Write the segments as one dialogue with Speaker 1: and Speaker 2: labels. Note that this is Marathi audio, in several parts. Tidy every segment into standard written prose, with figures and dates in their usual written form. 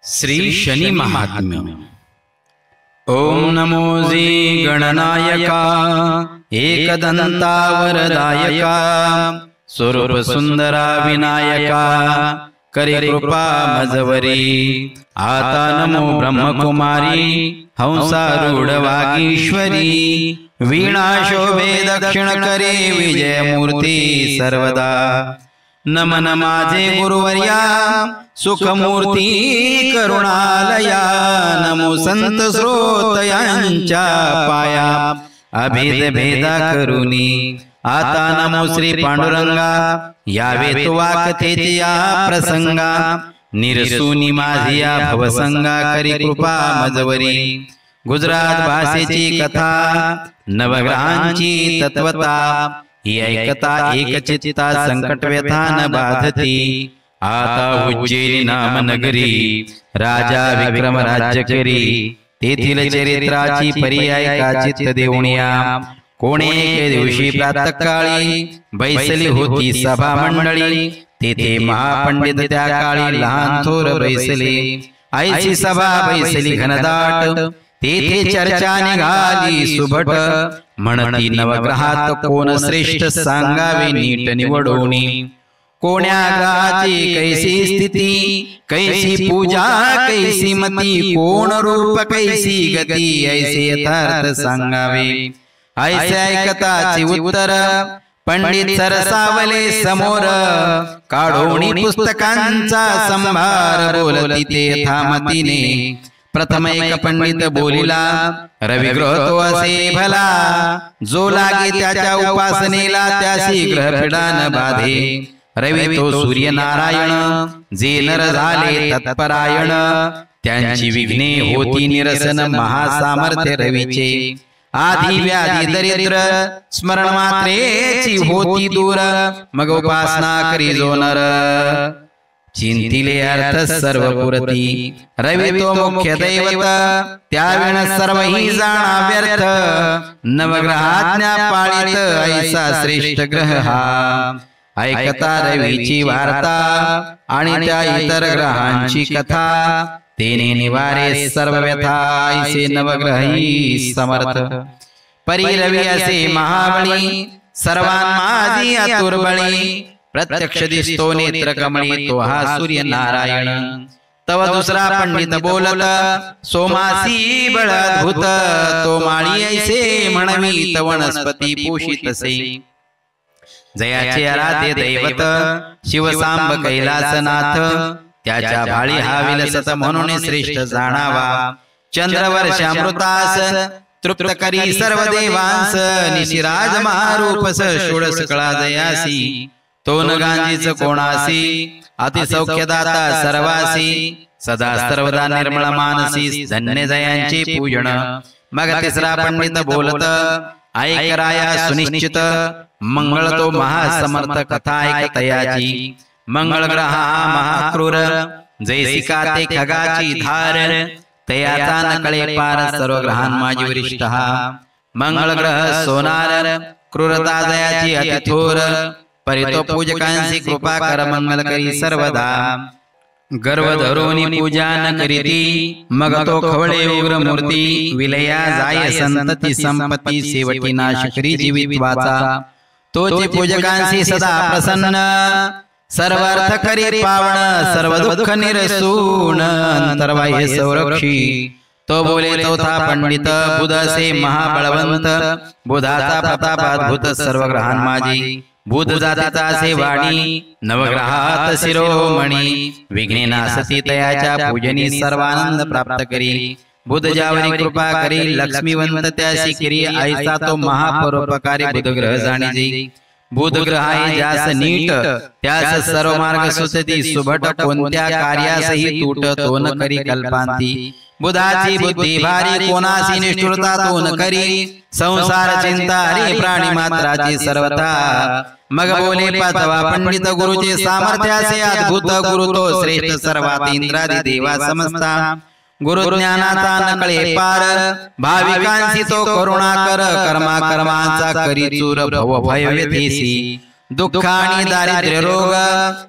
Speaker 1: श्री शनि महात्म्य। ओम नमो श्री गणनायका एकदंता वरदायका स्वरूप सुंदरा विनायका करी कृपा मजवरी। आता नमो ब्रह्मकुमारी हंसारूढ वागीश्वरी वीणा शोभे दक्षिण करे विजय मूर्ती सर्वदा। नमन माझे गुरुवर्या सुखमूर्ती करुणालया। नमो संत श्रोतयांच्या पाया अभेद भेदा करुनी। आता नमो श्री पांडुरंगा यावे तू वाकतेची या प्रसंगा। निरसुनी माझिया भवसंगा करी कृपा मजवरी। गुजरात भाषेची कथा नवग्रहांची तत्वता ही ऐकता एकचित्ता संकट व्यथा न बाधती। आता उज्जैनी नाम नगरी राजा विक्रम राज्य करी। तेथील चरित्राची पर्याय का चित्त देऊनिया। कोणे एके दिवशी प्रातःकाळी बैसली होती सभा मंडळी। तेथे महापंडित त्या काळी लहान थोर बैसले। ऐसी सभा बैसली घनदाट तेथे चर्चा निघाली सुभट। म्हणती नवग्रहात कोण श्रेष्ठ सांगावे नीट निवडोनी। कोण्या ग्रहाची कैसी स्थिती कैसी पूजा कैसी मती। कोण रूप कैसी गती ऐसे यथार्थ सांगावे। ऐसे ऐकताची उत्तर पंडित सरसावले समोर। काढोणी पुस्तकांचा संभार बोलती ते थामतीने। प्रथम एक पंडित बोलिला रविग्रह तो असे भला। जो लागे त्याच्या उपासनेला त्यासी ग्रहपीडा न बाधे। रवी तो सूर्य नारायण जे नर झाले तत्परायण। त्यांची विघ्ने होती निरसन महासामर्थ्य रवीचे। आधी व्याधी दरिद्र स्मरण मात्रेची होती दूर। मग उपासना करी जो नर चिंतिले अर्थ सर्व पुरती। रवी तो मुख्य दैवत त्यावेळ सर्वही जाणा व्यर्थ। नवग्रहाज्ञा पाळीत ऐसा श्रेष्ठ ग्रह हा। ऐकता रवीची वार्ता आणि त्या इतर ग्रहांची कथा। तेने निवारे सर्व व्यथा ऐसे नवग्रही समर्थ। परी रवी असे महाबळी सर्वांमादी अतुर्बळी। प्रत्यक्ष दिसतो नेत्र कमळी तो हा सूर्य नारायण। तव दुसरा पंडित बोलत सोमासी बळ अद्भुत। तो माळी ऐसे म्हणवी त वनस्पती पोषितसे। जयाचे आराध्य दैवत शिवसांब कैलासनाथ। त्याच्या भाळी हा विलसत म्हणून श्रेष्ठ जाणावा। चंद्रवर्षामृतास तृप्त करी सर्व देवांस। निशिराज महारूपस षोडश कळा जयासी। तो न गांजीच कोणासी अतिसौख्यदाता सर्वासी। सदा सर्वदा निर्मळ मानसी धन्य जयांचे पूजन। मग तिसरा पंडित बोलत ऐक राया सुनिश्चित। मंगळ तो महासमर्थ कथा ऐकतयाची। मंगळ ग्रहा महाक्रूर जैसिका ते खगाची धार। तयाचा नकळे पार सर्व ग्रहां माझी वरिष्ठ हा। मंगळ ग्रह सोनार क्रूरता जयाची अतिथोर। परितो पूजकांची कृपा कर मंगल करी सर्वदा। गर्व धरोनी पूजा न करीती मग तो खवळे उग्र मूर्ती। विलया जाय संतती संपत्ती सेवटी नाश करी जीवित्वाचा। तोची पूजकांशी सदा प्रसन्न सर्व अर्थ करी पावन। सर्व दुःख निरसून अंतर्बाह्य संरक्षी। तो बोले चौथा पंडित बुध से महाबळवंत। बुधाचा प्रताप अद्भुत सर्व ग्रहां माझी। बुध जातीचा से वाणी नवग्रहात शिरोमणी। विघ्ने नासती तयाच्या पूजनी सर्वानंद प्राप्त करी। बुध ज्यावरी कृपा करी लक्ष्मीवंत त्यासी करी। ऐसा तो महापरोपकारी बुध ग्रह जाणीजे। बुध ग्रहाई ज्यास नीट त्यास सर्व मार्ग सुचती। सुभट कोणत्या कार्यासही तूट तो न करी कल्पांती। बुधाची बुद्धी भारी कोणासी निष्ठुरता तो न करी। संसार चिंता रे प्राणी मात्राची सर्वथा। मग बोले पाचवा पंडित गुरुचे सामर्थ्याचे अद्भुत। गुरु तो श्रेष्ठ सर्वात इंद्रादी देवा समजता। गुरु ज्ञानाचा नकळे पार भाविकांची तो करुणा कर। कर्मा कर्मांचा करी चूर भव भय व्यथेसी। दुःख आणि दारिद्र्य रोग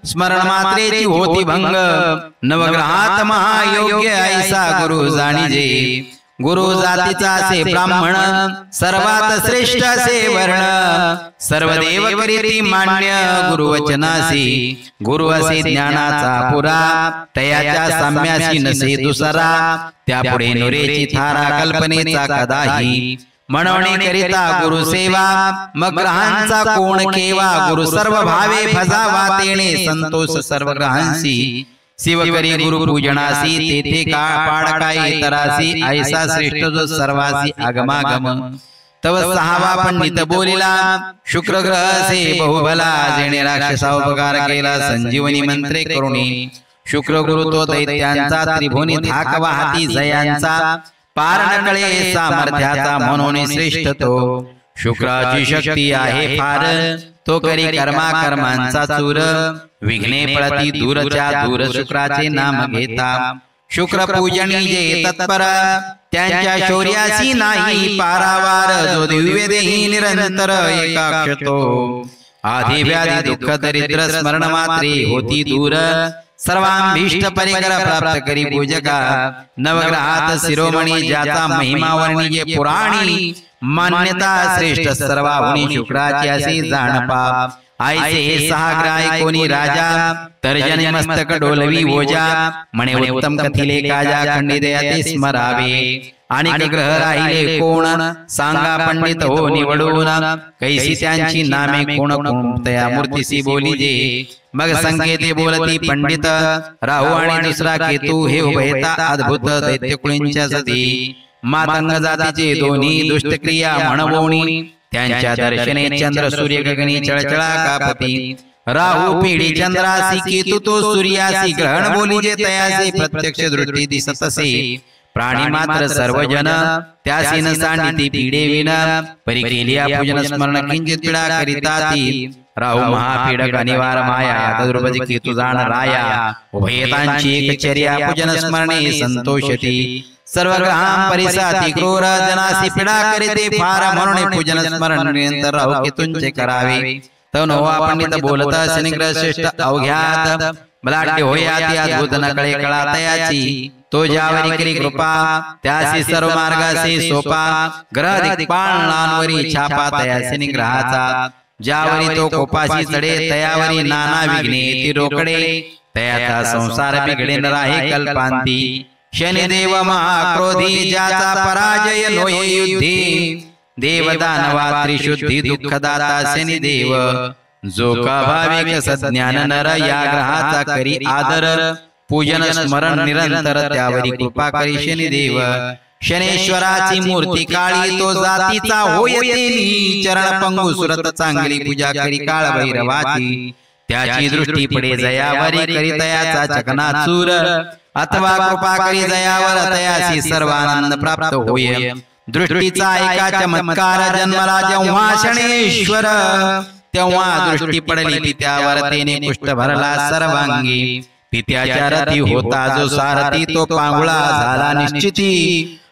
Speaker 1: स्मरण मात्रेची होती भंग नवग्रहात महायोग्य ऐसा गुरु जाणीजे गुरु जातीचा असे ब्राह्मण सर्वात श्रेष्ठ असे वर्ण सर्व देव करीती मान्य गुरुवचनासी गुरु असे ज्ञानाचा पुरा तयाच्या साम्यासी नसे दुसरा त्यापुढे नुरेची थारा कल्पनेचा कदाही म्हणवणे करिता गुरु सेवा मग ग्रहांचा कोण केवा गुरु सर्व भावे फजावा तेणे संतोष सर्व ग्रहांसी शिव करी गुरु पूजनासी तेथे का पाड काय तरासी ऐसा श्रेष्ठ जो सर्वासी आगमागम तव सहावा पंडित बोलिला शुक्र ग्रह से बहुभला जेणे राक्षसा उपकार केला संजीवनी मंत्रे करुणी शुक्र गुरु तो दैत्यांचा त्रिभुवनी धाक वाहती जयांचा पार न कळे सामर्थ्याचा म्हणून श्रेष्ठ तो शुक्राची शक्ती आहे फार तो करी कर्मा कर्मांचा चूर विघ्ने पळती दूरच्या दूर शुक्राचे नाम घेता शुक्र पूजनी जे तत्पर त्यांच्या शौर्यासी नाही पारावार जो दिव्य देही निरंतर एकाक्ष तो आधी व्याधी दुःख दरिद्र स्मरण मात्रे होती दूर सर्वांभीष्ट परिकर प्राप्त करी पूजका नवग्रहात शिरोमणी ज्याचा महिमा वर्णिजे पुराणी मान्यता श्रेष्ठ सर्वाहुनी शुक्राची असे जाणपा ऐसे हे सहा ग्राह कोणी राजा तर्जनी मस्तक डोलवी ओजा म्हणे उत्तम कथिले काजा खंडित ते स्मरावे आणि ग्रह राहिले कोण सांगा पंडित हो निवडून कैसी त्यांची नामे कोण कोण तया मूर्तीसी बोलीजे मग संकेते बोलती पंडित राहू आणि दुसरा केतू हे उभयता अद्भुत दैत्यकुळींच्या सती मातंग जातीचे दोन्ही दुष्टक्रिया म्हणवोणी त्यांच्या दर्शने चंद्र सूर्य गगनी चळचळा कापती राहू पिढी चंद्रासी केतू तो सूर्यासी ग्रहण बोलीजे तयासी प्रत्यक्ष दृष्टी दिसतसे प्राणी मात्र सर्वजन त्यासी न सांडिती पिढे विना परी केलिया पूजन स्मरण किंचित पीडा करिता ती राहू महापीडक अनिवार माया तद्रुपदी केतू जाण राया उभयतांची एक चर्या पूजन स्मरणे संतोषती सर्व ग्रहां परिसाती क्रूर जनासी पीडा करीते फार म्हणून पूजन स्मरण निरंतर राहू केतूंचे करावे तनोवा पंडित बोलत शनिग्रह श्रेष्ठ अवघ्यात बलाढ्य होयाती अद्भुत नकळे कळातयाची तो ज्यावरी करी कृपा त्यासी सर्व मार्गासी सोपा ग्रह दिक्पालनांवरी छापा तयासी निग्रहाचा ज्यावरी तो कोपाशी चढे तयावरी नाना विघ्ने ती रोकडे तयाचा संसार बिघडे न राहे कल्पांती शनिदेव महाक्रोधी ज्याचा पराजय नोये युद्धे देवदानवा त्रिशुद्धी दुःखदाता शनिदेव जो का भाविक सज्ञान नर या ग्रहाचा करी आदर पूजन स्मरण निरंतर त्यावरी कृपा करी शनिदेव शनेश्वराची मूर्ती काळी तो जातीचा होय चरण पंगू सुरत चांगली पूजा करी काळ भैरवाची त्याची दृष्टी पडे जयावरी करी तयाचा चकनाचूर अथवा कृपा करी जयावर तयासी सर्वानंद प्राप्त होय दृष्टीचा एका चमत्कार जन्मला जेव्हा शनेश्वर तेव्हा दृष्टी पडली पित्यावर तेने कुष्ठ भरला सर्वांगी पित्याच्या रथी होता जो सारथी तो पांगुळा झाला निश्चिती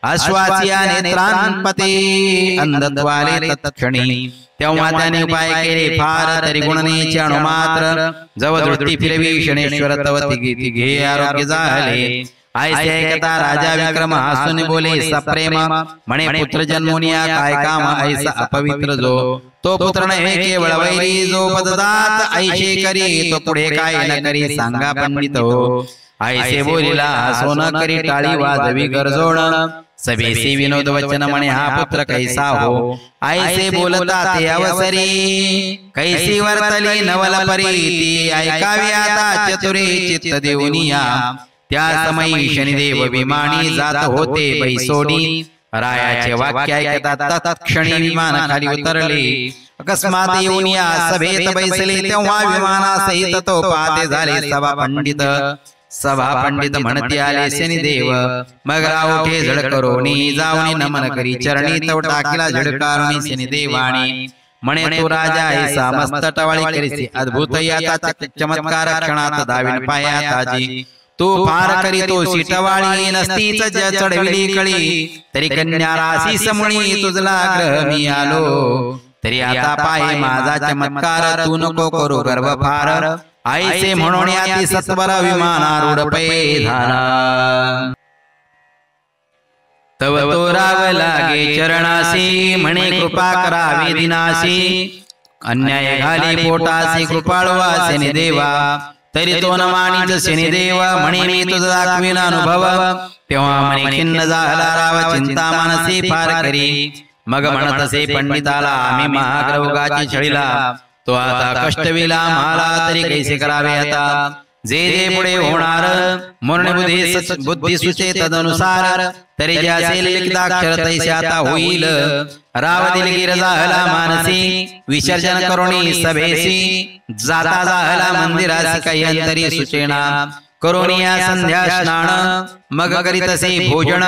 Speaker 1: अश्वासिया नेत्रांपते अंधत्वाले तत्क्षणी तेव्हा त्याने उपाय केले फार तरी गुणनेचे अणुमात्र जव दृष्टी फिरवी शनेश्वर तव तिघे आरोग्य झाले ऐसे ऐकता राजा विक्रम हसून बोले सप्रेम म्हणे पुत्र जन्मोनिया काय काम ऐसा अपवित्र जो तो पुत्र नव्हे केवळ वैरी जो पददात ऐशे करी तो पुढे काय न करी सांगा पंडित हो ऐसे बोलिला हसो न करी टाळी वाजवी गरजोण सभेसी विनोद वचन म्हणे हा पुत्र कैसा हो ऐसे बोलता ते अवसरी कैसी वर्तली नवल परी ऐकावी आता चतुरे चित्त देऊनिया त्या समयी शनिदेव विमानी जात होते बैसोडी रायाचे वाक्य ऐकता तत्क्षणी विमान खाली उतरले अकस्मात येऊन या सभेत बैसले तेव्हा विमानासहित तो पाहते झाले सभा पंडित म्हणती आले शनिदेव मग रावठे झडकरोनी जाऊनी नमन करी चरणी तो टाकीला झडकारुनी शनिदेवाणी म्हणे तो राजा ऐसा मस्त टवाळी करीसी अद्भुत याचा चमत्कार क्षणात दाविन पाया ताजी तो फार करी तो सीटवाळी नसतीच चढविली कळी तरी कन्या राशी समणी तुझला ग्रह मी आलो तरी आता पाहे माझा चमत्कार, तू नको करू गर्व फार, ऐसे म्हणून याती सत्वर विमानारूढ पै झाला। तव तो राव लागे चरणासी, म्हणे कृपा करावी दिनासी, अन्याय घाली पोटासी कृपाळू वासेने देवा, तरी तो न मानीच शनी देव, म्हणे मी तुझा दाखवीन अनुभव, तेव्हा म्हणे खिन्न झाला राव चिंता मानसी फार करी, मग म्हणत असे पंडिताला आम्ही महाग्रौगाची छळीला, तो आता कष्टविला मला तरी कैसे करावे आता, जे जे पुढे होणार म्हणून बुद्धी सुचे तदनुसार, तरी जे असेल लिखिताक्षर तैसे आता होईल, राव दिलगीर झाला मानसी, विसर्जन करुणी सभेसी, जाता झाला मंदिरासी काही अंतरी सुचेना, करुणिया संध्या स्नान, मग करीत असे भोजन,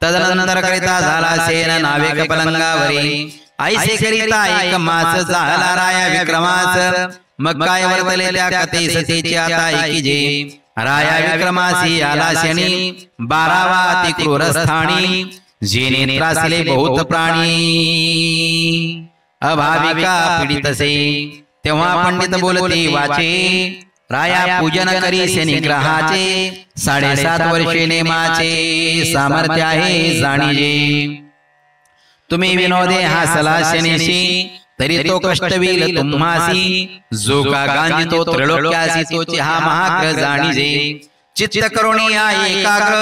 Speaker 1: तदनंतर करिता झाला सेन नावे कपलंगावरी, ऐसे करिता एक मास झाला राया विक्रमास, मग काय वर्तले त्या कथे सतीची आता ऐकी जे, राया विक्रमासी आला शनी 12वा अति क्रूर स्थानी, जेने त्रासले बहुत प्राणी, अभाविका पीडितसे, तेव्हा पंडित बोलते वाचे, राया पूजन करी शनी ग्रहाचे, 7.5 वर्षे नेमाचे, सामर्थ्य आहे जाणीजे, तुम्ही विनोदे हासला शनीशी, तरी तो कष्टवील तुम्हासी, जो का गांजितो त्रिलोक्यासी तोची हा महाग्र जाणीजे, चित्त करुणिया एकाग्र,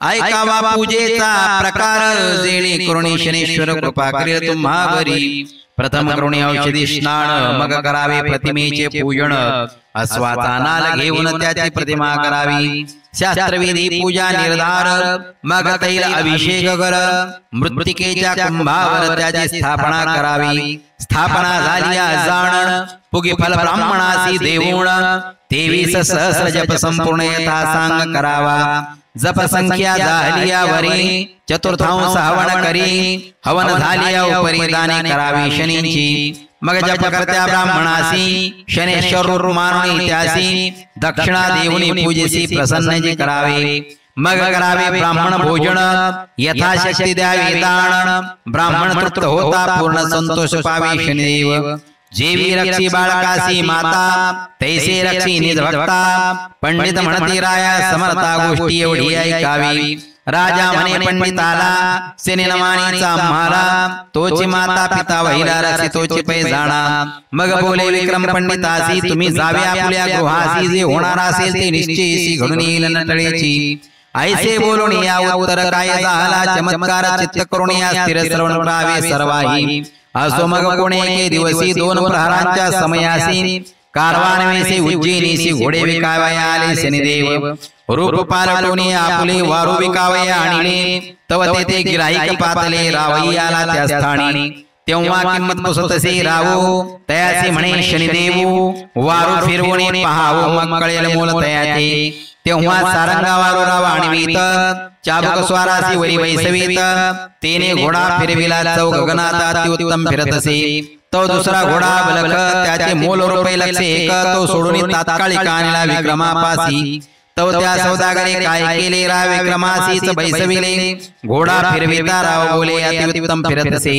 Speaker 1: ऐकावा पूजेचा प्रकार, जेणे करुणी शनीश्वर कृपा करेल तुम्हावरी, प्रथम करुणी औषधी स्नान, मग करावे प्रतिमेचे पूजन, अश्वाचा नाल घेऊन त्याची प्रतिमा करावी, शास्त्रविधी पूजा निर्धार, मग तैल अभिषेक कर, मृत्तिकेच्या कुंभावर त्याची स्थापना करावी, स्थापना झाली जाण, पुगी फल ब्राह्मणासी देऊण, 23 सहस्र जप संपूर्ण यथा सांग करावा, जप संख्या झाली यावरी, चतुर्थांश हवन करी, हवन झाली या उपरी दाने करावी शनींची, मग जप करत्या ब्राह्मणासी, शनेश्वर मानणी त्यासी, दक्षिणा देऊनी पूजेसी प्रसन्न जे करावे, मग करावे ब्राह्मण भोजन, यथाशक्ती द्यावे दान, ब्राह्मण तृप्त होता पूर्ण संतोष पावे शनिदेव, जेवी रक्षी बाळकासी माता, तैसे रक्षी निज भक्ता, पंडित म्हणती राया समर्था गोष्टी एवढी ऐकावी, राजा म्हणे पंडिताला सेनेन मानीचा म्हाला, तोची माता पिता वहिला रक्षी तोची पै जाणा, मग बोले विक्रम पंडितासी, तुम्ही जावे आपल्या गृहासी, जे होणार असेल ते निश्चयसी घडून येईल नटळेची, ऐसे बोलून या उत्तर काय झाला चमत्कार, चित्त करून या स्थिर श्रवण करावे सर्वाही, असो मग कोणे एके दिवसी 2 प्रहरांच्या समयासी, कारवान वेसे उज्जैनीसी घोडे विकावया आले शनिदेव, रूप पालटून आपुले वारू विकावया आणले, तव तेथे गिराईक पातले रावई आला त्या स्थानी, तेव्हा किंमत पुसतसे रावो, तयासी म्हणे शनिदेव, वारू फिरवणे पहावो मग कळेल मोल तयाचे, तेव्हा सारंगा वारू राव आणवीत, चाबुक स्वारासी वरी वैसवीत, तेने घोडा फिरविला चौ गगनात अत्युत्तम फिरतसे, तो दुसरा घोडा बलक, त्याचे मोल रुपये लक्ष एक, तो सोडून तात्कालिक आणला विक्रमापासी, तो त्या सौदागरे काय केले राव विक्रमासीच बैसविले, घोडा फिरविता राव बोले अत्युत्तम फिरतसे,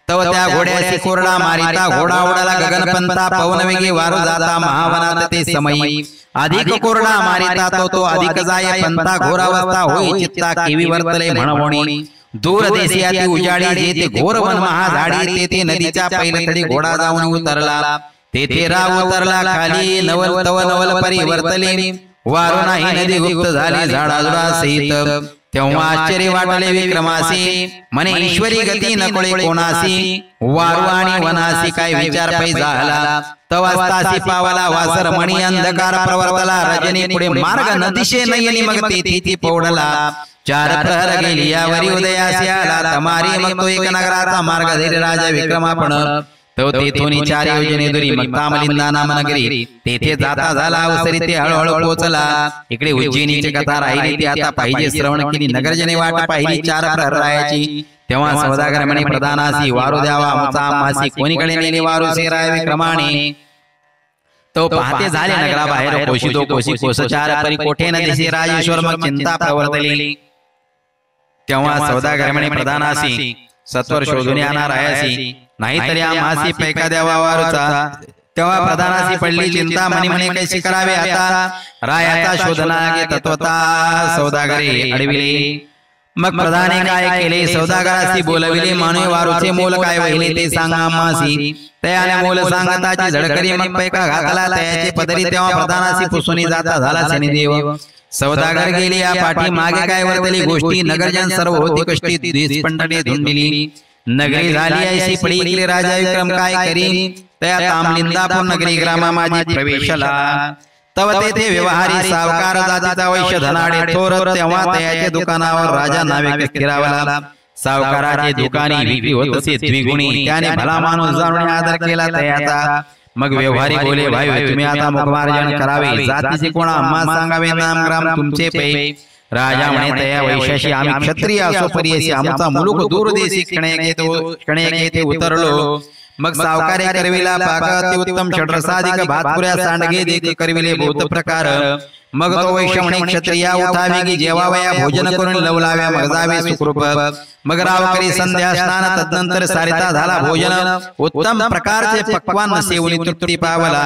Speaker 1: तव त्या घोड्याची कोरडा मारिता घोडा उडाला गगनपंता, पवन वेगे वारू जाता महावनात ते समयी, अधिक कोरडा मारिता तो अधिक जाय पंथा, घोरावस्था होई चित्ता केवी वर्तले म्हणवणी, दूर देशी अति उजाडी जेथे घोर वन महाझाडी, तेथे नदीच्या पैलतडी घोडा जाऊन उतरला, तेथे राव उतरला खाली, नवल तव नवल परिवर्तले, वारू नाही नदी गुप्त झाली झाडाझुडा सहित, तेव्हा आश्चर्य वाटले विक्रमासी, म्हणे ईश्वरी गती नकोळे कोणासी, वारू आणि वनासी काय विचार पै झाला, तवास्तासी पावला वासर मणी, अंधकार प्रवर्तला रजनी, पुढे मार्ग नदिशे नयनी, मग तेथे ती पौडला, 4 प्रहर गेली यावरी उदयासी आला, तमारी मग तो एक नगराचा मार्ग धैर्य राजा विक्रमापण, तो तेथून 4 योजने दुरी मग तामलिंदा नाम नगरी, तेथे जाता झाला अवसरी ते हळूहळू पोहोचला, इकडे उज्जैनीची कथा राहिली ती आता पाहिजे श्रवण केली, नगरजने वाट पाहिली 4 प्रहर रायाची, तेव्हा सौदागर म्हणे प्रधानासी, वारू द्यावा आमचा आम्हासी, कोणीकडे नेले वारू सेराय विक्रमाने, तो पाहते झाले नगराबाहेर कोशी कोस 4 परी कोठे न दिसे राजेश्वर, मग चिंता प्रवर्तली, तेव्हा सौदागर म्हणे प्रधानासी, सत्वर शोधून येणार आहेसी, नाहीतर या मासी पैका द्यावा वारूचा. तेव्हा प्रधानासी पडली चिंता, म्हणे म्हणे कैसी करावे आता. रायाचा शोधना गे तत्वता सौदागरे अडविले. मग प्रधाने काय केले, सौदागरासी बोलविले. मानवी वारूचे मोल काय वहिले ते सांगा आम्हासी. त्याने मोल सांगताची झडकरी मग पैका घातला त्याचे पदरी. तेव्हा प्रधानासी पुसूनी जाता झाला शनिदेव. सौदागर गेली या पाठी, मागे काय वर्तली गोष्टी. नगरजन सर्व होती कष्टी, दिसपंटने धुंडली. नगरी झाली ऐशी पडी इकले राजा विक्रम काय करी. त्या तामलिंदापूर नगरी ग्रामा माझी प्रवेशला. तव तेथे व्यवहारी सावकार जातीचा वैश्य धनाडे थोर. तेव्हा त्याच्या दुकानावर राजा नावे फिरावला. सावकाराचे दुकानी विक्री होत असे द्विगुणी. त्याने भला माणूस जाणून आदर केला त्याचा. मग व्यवहारी बोले, भाई तुम्ही आता मुखमार्जन करावे. जातीचे कोणा आम्हा सांगावे, नाम ग्राम तुमचे पै. राजा म्हणे, त्या वैश्याशी आम्ही क्षत्रिय असो परियसी. आमचा मुलुक दूरदेशी कणे येथे उतरलो. मग सावकारे करविला पाक अति उत्तम षड्रसाधिक भातपुऱ्या सांडगे देख करविले बहुत प्रकार. मग तो वैश्य म्हणे, क्षत्रिया उठावे की जेवावया भोजन करून लवलाव्या मग जावे सुखरूप. मग राव करी संध्या स्नान तदनंतर सारिता झाला भोजन. उत्तम प्रकारचे पक्वान सेवनी तृप्ती पावला.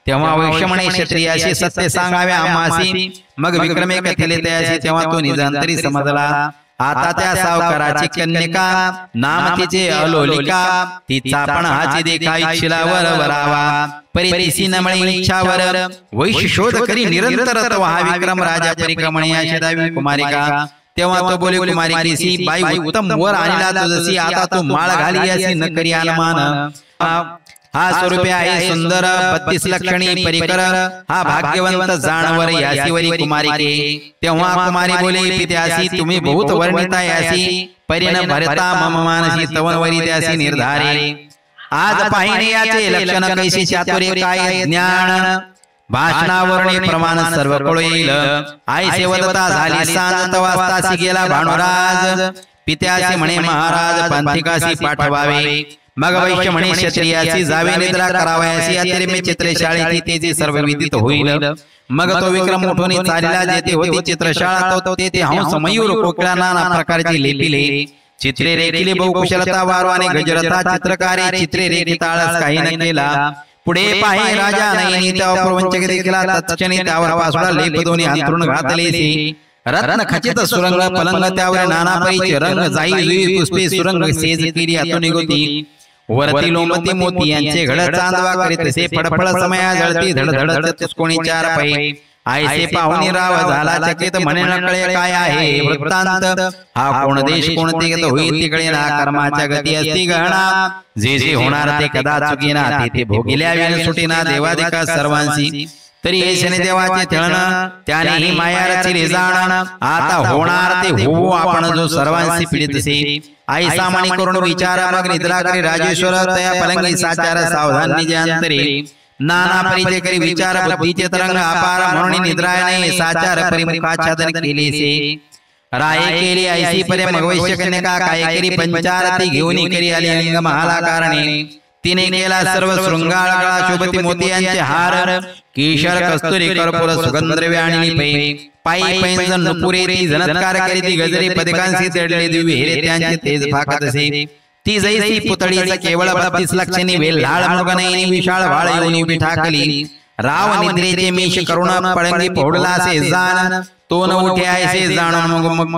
Speaker 1: तेव्हा वैश्य म्हणे, क्षत्रियाशी सत्य सांगावे आम्हासी. मग विक्रमे कथिले त्याशी. तेव्हा तो निजांतरी समजला. आता त्या सावकाराची कन्यका नाम तिचे अलोलिका. तिचा पण हाची देखा इच्छिलावर वरावा. परितिसी नमळे इच्छावर वैश्य शोध करी निरंतर. हा विक्रम राजा परिक्रमणे शोधावी कुमारिका. तेव्हा तो बोले, कुमारिकेसी बाई उत्तम वर आणला तुझसी. आता तू माळ घाली अशी न करी अनुमान. हा स्वरूपे आहे सुंदर 32 लक्षणी परिकर. हा भाग्यवंत जानवर यासीवरी कुमारिके. तेव्हा कुमारी बोले, पित्यासी तुम्ही बहुत वर्णिता यासी. परिण भरता मम मानसी तवनवरी त्यासी निर्धारे. आज पाहिणे याचे लक्षण कैसे चातुर्य काय ज्ञान. भाषणावरणे प्रमाण सर्व कळू येईल. आई सेवलता झाली सांत वाजतासी गेला भानुराज. पित्यासी म्हणे, महाराज पंथिकासी पाठवावे. मग वैश्य म्हणे, क्षत्रियासी जावे निद्रा करावयासी. अतिरेमे चित्रशाळेची तेजी सर्व विदित होईल. मग तो विक्रम उठून चालला. जेथे होती चित्रशाळा तो तेथे हंस मयूर कोकिळा नाना प्रकारची लेपिले. चित्रे रेखिले बहुकुशलता वारवाने गजरथा चित्रकारी. चित्रे रेखिताळस काही न केला. पुढे पाहि राजा नाही प्रवंचक देखील तत्क्षणी त्यावर पासुडा लेप दोन्ही अंतरुण घातले. रत्न खचित सुरंग पलंग त्यावर नाना परीचे रंग. जाई जुई पुष्पे सुरंग सेज केली आतून गोती. वरती लोमती मोती यांचे घड चांदवा करीत से फडफड समया जळती धडधड चुसकोणी चार पै. आयसे पाहुणी राव झाला चकित म्हणे न कळे काय आहे वृत्तांत. हा कोण देश कोणते गत होईल तिकडे ना. कर्माच्या गती असती गहना. जे जे होणार ते कदा चुकीना. तेथे भोगिल्या वेळ सुटीना देवादिका सर्वांशी. तरी हे शनिदेवाचे थळण त्याने ही माया रचिले जाण. आता होणार ते होऊ आपण जो सर्वांशी पीडित से. आई सामानी करून विचार मग निद्रा करी राजेश्वर. तया पलंगी साचार सावधान निजे अंतरे. नाना परिचय करी विचार बुद्धीचे तरंग अपार. म्हणून निद्राने साचार परिमुखाच्छादन केले से. राये केली ऐसी परे मग वैश्य कन्यका काय करी. पंचारती घेऊन करी आली अंग महाला कारणे. तिने केला सर्व शृंगाळ गळा शोभती मोतियांचे हार. केशर कस्तुरी कर्पूर सुगंधद्रव्य आणली पै. पायी पैंजन नुपुरे ती झनत्कार करीती. गजरे पदकांशी तेडले दिव्य हिरे त्यांचे तेज फाकत असे. ती जैसी पुतळीचा केवळ 32 लक्षणी वेल लाळ मृगनयनी विशाळ वाळ येऊन उभी ठाकली. राव निद्रेचे मेष करुणा पळंगी पोडला से जाण. तो न उठे ऐसे जाणून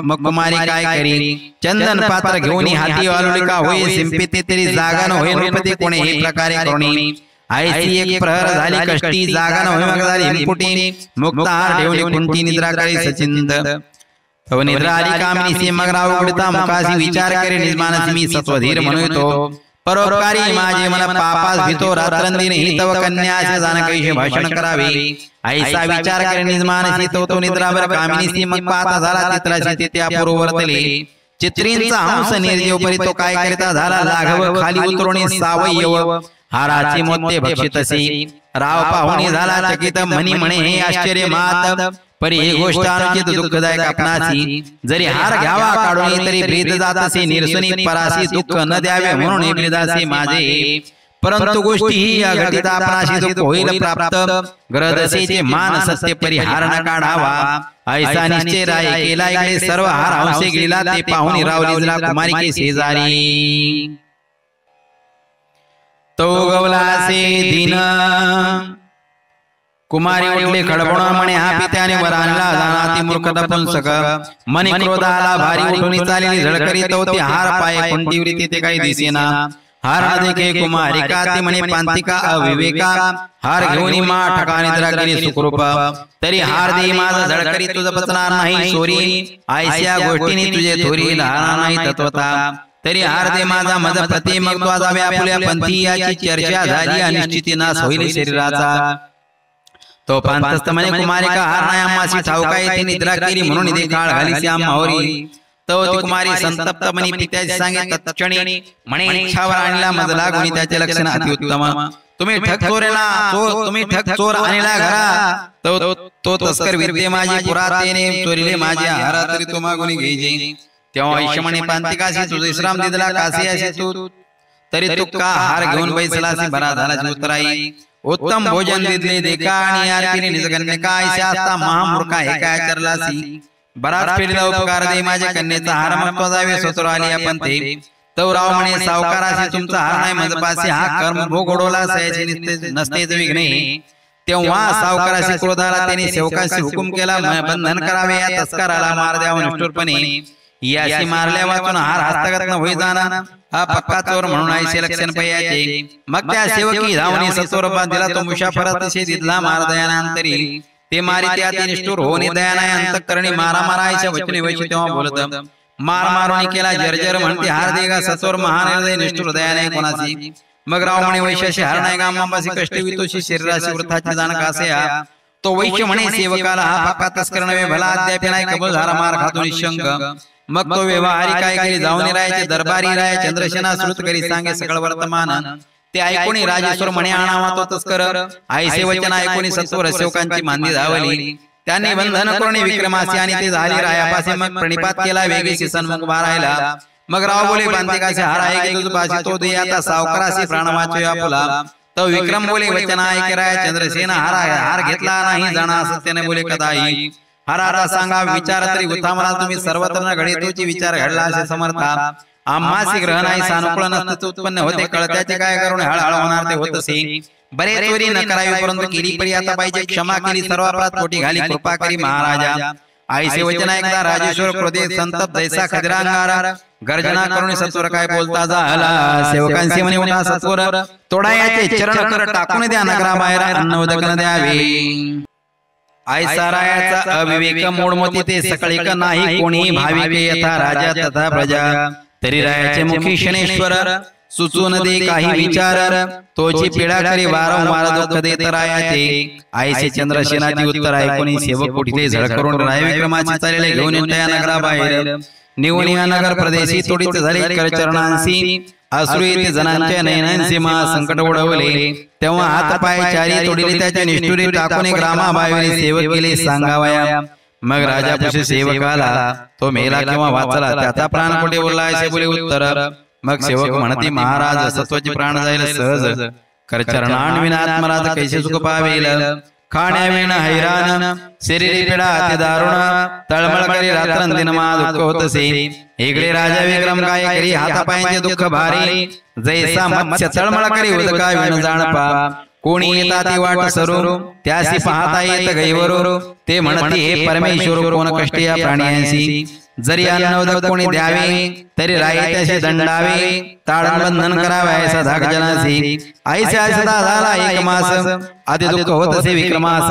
Speaker 1: मग कुमारी काय करी. चंदन पात्र घेऊन हाती वालुलिका होय. सिंपिते तरी जागा न होय नृपती कोणे हे प्रकारे करुणी. ऐसी एक प्रहर झाली कष्टी. जागा न होय मग झाली हिमपुटी. मुक्ताहार ठेवली कुंठी निद्रा करी सचिंत. तो निद्रा आली कामिनी से मग राव उघडता मुखासी विचार करे निजमानसी मी सत्वधीर म्हणतो. परोपकारी माझे मन पापास भीतो. रात्रंदिन ही तव कन्याचे जाण कैसे भाषण करावे. ऐसा विचार करे निजमानसी तो निद्रावर कामिनीसी. मग पाहता झाला चित्राशी त्या पूर्ववर्तले. चित्रींचा हंस निर्जीव परी तो काय करिता झाला लाघव. खाली उतरून सावयव हाराची मोते भक्षितसी. राव पाहुणी झाला चकित म्हणी म्हणे हे आश्चर्य मात. परी ही गोष्ट अनुचित दुःखदायक आपणाची. जरी हार घ्यावा काढून तरी ब्रीद जात असे. निरसुनी परासी दुःख न द्यावे म्हणून ब्रीदासे माझे. परंतु गोष्टी ही अघटित आपणाशी दुःख होईल प्राप्त ग्रहदशेचे मान सत्य परिहार न काढावा ऐसा निश्चय राय केला इकडे सर्व हार हंसे गेला ते पाहून रावलीला कुमारी के शेजारी तो गवलासे दिन कुमारी उठले खडबड म्हणे हा पित्याने वर आणला जाणा ती मूर्ख नपुंसक मनी क्रोधाला भारी उठून चालली झळकरी तो ती हार पाय कुंडीवरी ते काही दिसेना हार न देखे कुमारिका ती म्हणे पांतिका अविवेका हार घेऊन मा ठकाने निद्रा केली सुखरूप तरी हार दे माझा झळकरी तुझं पचणार नाही चोरी आयस्या गोष्टीने तुझे थोरी लहान नाही तत्वता तरी हार दे माझा मज पती मग तो जावे आपल्या पंथी याची चर्चा झाली अनिश्चिती नाश होईल शरीराचा तो पांतस्थ म्हणे कुमारिका हार नाही आम्हाशी ठाऊका येते निद्रा केली म्हणून इथे काळ घाली श्याम माहोरी तो ती कुमारी संतप्त म्हणे पित्याची सांगे तत्क्षणी म्हणे इच्छावर आणला मजला गुणी त्याचे लक्षण अतिउत्तम तुम्ही ठग चोर आणला घरा तो तस्कर विद्ये माझी पुरातेने चोरीले माझे हारा तरी तो मागुनी घ्यायचे तेव्हा ऐश म्हणे पांतिकाशी तुझे विश्राम दिला काशी असे तू तरी तू का हार घेऊन बैसलासी बरा झाला उत्तराई उत्तम भोजन दिले देखा आणि आरतीने निजगण्य काय शास्ता महामूर्खा हे काय करलासी बराच पेडला उपकार दे माझ्या कन्येचा हार महत्व जावे स्वतः आली आपण ते तो राव म्हणे सावकाराशी तुमचा हार नाही मजपाशी हा कर्म भोग ओढवला असायचे नसतेच विघ्ने तेव्हा सावकाराशी क्रोधाला त्याने सेवकाशी हुकुम केला बंधन करावे या तस्कराला मार द्यावा निष्ठुरपणे याशी मारल्या वाचून हार हस्तगत न होई जाणार हा पक्का चोर म्हणून आयसे लक्षण पाहिजे मग त्या सेवकी धावणी सत्वर बांधला तो मुशाफरत दिला मार दयानंतरी ते मारी त्या निष्ठुर होणे दयानाय अंतकरणी मारा मारायच्या वचने वैश्य तेव्हा बोलत मार मारणी केला जर्जर म्हणते हार देगा सत्वर महान निष्ठुर दयानाय कोणाशी मग राव म्हणे वैश्याशी हार नाही गामांबासी कष्ट वितोशी शरीराशी वृथाची जाण कासे तो वैश्य म्हणे सेवकाला हा पक्का तस्कर नव्हे भला अद्याप नाही कबूल झाला मार खातो निशंक मग तो व्यवहारी काय केली जाऊन राहायचे दरबारी राय चंद्रसेना श्रुत करी सांगे सकळ वर्तमान ते ऐकून राजेश्वर म्हणे आणावा तो तस्कर आईचे वचन ऐकून सत्वर सेवकांची मांदी धावली त्यांनी बंधन करून विक्रमासी आणि ते झाली रायापासे मग प्रणिपात केला वेगळी सन्मुख बारायला मग राव बोले बांधिकाचे हार आहे की तुझ पाशी तो दे आता सावकाराशी प्राण वाचवे आपुला तो विक्रम बोले वचन ऐक राय चंद्रसेना हार घेतला नाही जाणा सत्याने बोले कदाई हारा सांगा विचार तरी उतामला तुम्ही सर्वत्र घडीतोची विचार घडला असे समर्था आम्हासी ग्रह नाही सानुकूल नसते उत्पन्न होते कळत्याचे काय करून हळहळ होणार ते होत असे बरे चोरी न करावी परंतु केली परी आता पाहिजे क्षमा केली सर्व अपराध पोटी घाली कृपा करी महाराजा आईचे वचन ऐकता राजेश्वर क्रोधे संतप जैसा खदिरांगार गर्जना करून सत्वर काय बोलता झाला सेवकांशी म्हणे उठा सत्वर तोडायाचे चरण कर टाकून द्या नगराबाहेर अन्न उदक न द्यावे ऐसा रायाचा अविवेक मूढमती ते सकळिक नाही कोणी भाविक यथा राजा तथा प्रजा तरी रायाचे मुखी शनेश्वर सुचून दे काही विचार तोची पीडा करी वारंवार दुःख देत रायाचे आईचे चंद्रसेनाची उत्तर ऐकून सेवक उठले झळ करून राय विक्रमाची चालेले घेऊन येत्या नगराबाहेर निवून या नगर प्रदेशी तोडीत झाले करचरणांशी अश्रू येते जनांच्या नयनांचे मा संकट ओढवले तेव्हा हात पाय चारी तोडले त्याच्या निष्ठुरी टाकून ग्रामाबाहेर सेवक केले सांगावया मग राजापुषी सेवक आला तो मेला किंवा वाचला त्याचा प्राण कुठे उरला असे बोले उत्तर मग सेवक म्हणते महाराज सत्वाचे प्राण जाईल सहज करचरणान आत्मराज कैसे सुख पावेल खाण्याविण हैराण शरीरी पीडा अति दारुण तळमळ करी रात्रंदिन मा दुःख होतसे इकडे राजा विक्रम काय करी हातापायांचे दुःख भारी जैसा मत्स्य तळमळ करी उदका विण जाणपा कोणी येता ती वाट सरू त्यासी पाहता येत गैवरू ते म्हणते हे परमेश्वर कोण कष्ट या प्राण्यांशी जरी अन्न उदक कोणी द्यावे तरी राये त्याशी दंडावे ताळबंधन करावे ऐसा धाक जनासी ऐसा झाला एक मास आधी दुःख होत असे विक्रमास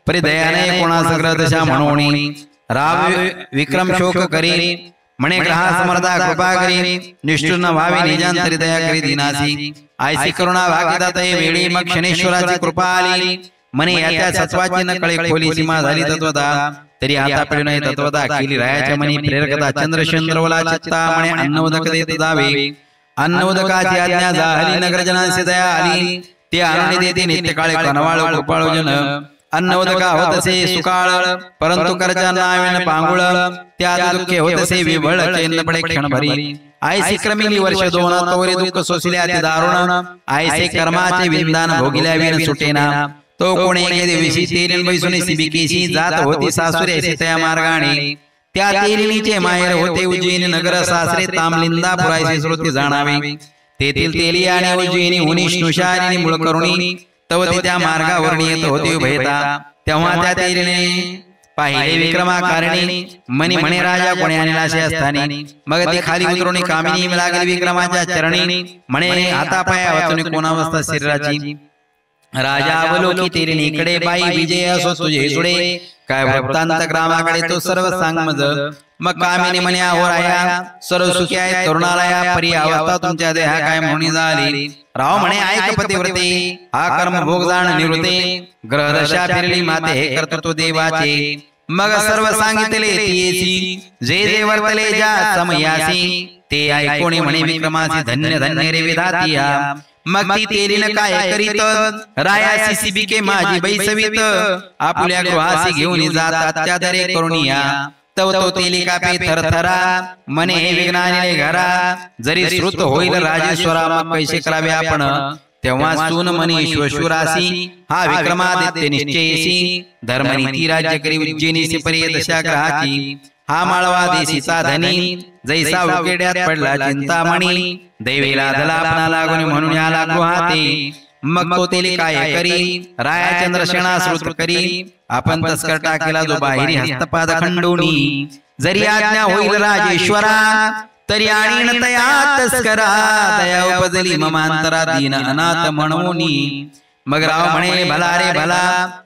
Speaker 1: परी दयाने कोणास ग्रहदशा म्हणून राव विक्रम शोक करी म्हणे ग्रहा समर्था कृपा करी निष्ठुर न व्हावे निजांतरी दया करी दिनासी ऐसी करुणा भागीदात वेळी मग शनेश्वराची कृपा आली म्हणे याच्या सत्वाची न कळे खोली सीमा झाली तत्वता तरी आता पिढी नाही तत्वता केली रायाच्या मनी प्रेरकता चंद्रचंद्रवला चित्ता म्हणे अन्न उदक देत जावे अन्न उदकाची आज्ञा झाली नगरजनांची दया आली ते आणून देते नित्य काळे कनवाळ कृपाळू जन अन्नोदका होतसे सुकाळ परंतु करजा नावेन पांगुळ त्या दुःखे होतसे विभळ चैन पडे क्षणभरी आयसी क्रमिली वर्ष दोन तोरे दुःख सोसल्या ते दारुण आयसे कर्माचे विंदान भोगिल्या विण सुटेना तो कोणी एके दिवशी तेलीन बैसुनी सिबिकेशी जात होती सासुरे त्या मार्गाने त्या तेलिनीचे माहेर होते उज्जैनी नगर सासरे तामलिंदा पुरायचे श्रुती जाणावे तेथील तेली आणि उज्जैनी हुनी स्नुषारिणी मूळ करुणी तव त्या मार्गावर येत होते उभयता तेव्हा त्या तेलीने पाहिले विक्रमाकारणी मनी म्हणे राजा कोणी आणला असे असतानी मग ती खाली उतरून कामिनी लागली विक्रमाच्या चरणी म्हणे हातापाया वाचून कोणावस्था शरीराची राजा अवलोकी तेरी इकडे बाई विजय असो तुझे सुडे काय वृत्तांत ग्रामाकडे तो सर्व सांग मग कामिनी म्हणे हो राया सर्व सुखी आहे तरुणालया परी अवस्था तुमच्या देहा काय म्हणून झाली राव म्हणे ऐक पतिव्रते हा कर्म भोग जाण निवृत्ते ग्रहदशा फिरली माते हे कर्तृत्व देवाचे मग सर्व सांगितले तीयेसी जे जे वर्तले ज्या समयासी ते ऐकोणी म्हणे विक्रमासी धन्य धन्य रे विधातिया मग ती तेलीन काय करीत रायासी सिबिके माझी बैसवीत आपुल्या गृहासी घेऊन जातात त्या दरे करुणिया तव तो तेली कापे थरथरा मने विघ्नाने घरा जरी श्रुत होईल राजेश्वरा मग कैसे करावे आपण तेव्हा सून मनी श्वशुरासी हा विक्रमादित्य निश्चयसी धर्मनीती राज्य करी उज्जैनीसी परी दशा ग्रहाची हा माळवा देशीचा धनी जैसा उकेड्यात पडला चिंतामणी देवीला दला आपणा लागून म्हणून आला गृहाते मग तो तेली काय करी राया चंद्रसेना श्रुत करी आपण तस्कर टाकेला जो बाहेरी हस्तपाद खंडोनी जरी आज्ञा होईल राजेश्वरा तरी आणीन तया तस्करा दया उपजली ममांतरा दीन अनाथ म्हणूनी मग राव म्हणे भला रे भला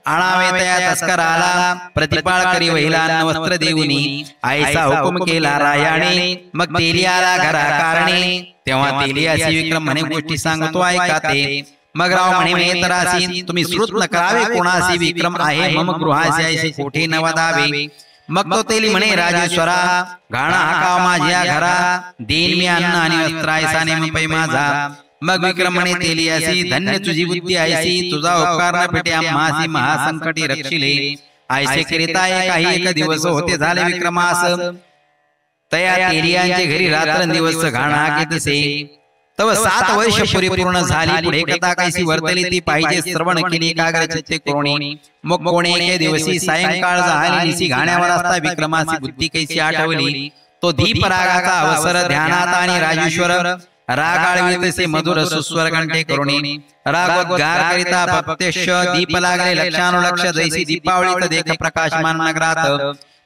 Speaker 1: आणावे तया तस्कराला प्रतिपाळ करी वहिला वस्त्र देऊनी आईचा हुकुम केला रायाने मग तेली आला घरा कारणे तेव्हा तेली अशी विक्रम म्हणे गोष्टी सांगतो ऐका ते मग राव म्हणे मेतरासी तुम्ही श्रुत न करावे कोणासी विक्रम आहे मम गृहासी ऐसे कोठे न वदावे मग तो तेली म्हणे राजेश्वरा घाणा हाकाव माझ्या घरा देईन मी अन्न आणि वस्त्र ऐसा नेम पै माझा मग विक्रम म्हणे तेली असी धन्य तुझी बुद्धी ऐसी तुझा उपकार न पेटे आम्हासी महासंकटी रक्षिले ऐसे करिता काही एक दिवस होते झाले विक्रमास तया तेलियांचे घरी रात्रंदिवस घाणा हाकेतसे तव 7 वर्ष परिपूर्ण झाली पुढे कथा कैसी वर्तली ती पाहिजे श्रवण केली एकाग्र चित्ते कोणी मग कोणी एके दिवशी सायंकाळ झाली निसी घाण्यावर असता विक्रमाची बुद्धी कैसी आठवली तो दीप रागाचा अवसर ध्यानात आणि राजेश्वर रागाळवितसे मधुर सुस्वर कंठे करुणी रागोद्गार करिता प्रत्यक्ष दीप लागले लक्षानुलक्ष जैसी दीपावळीत देख प्रकाशमान नगरात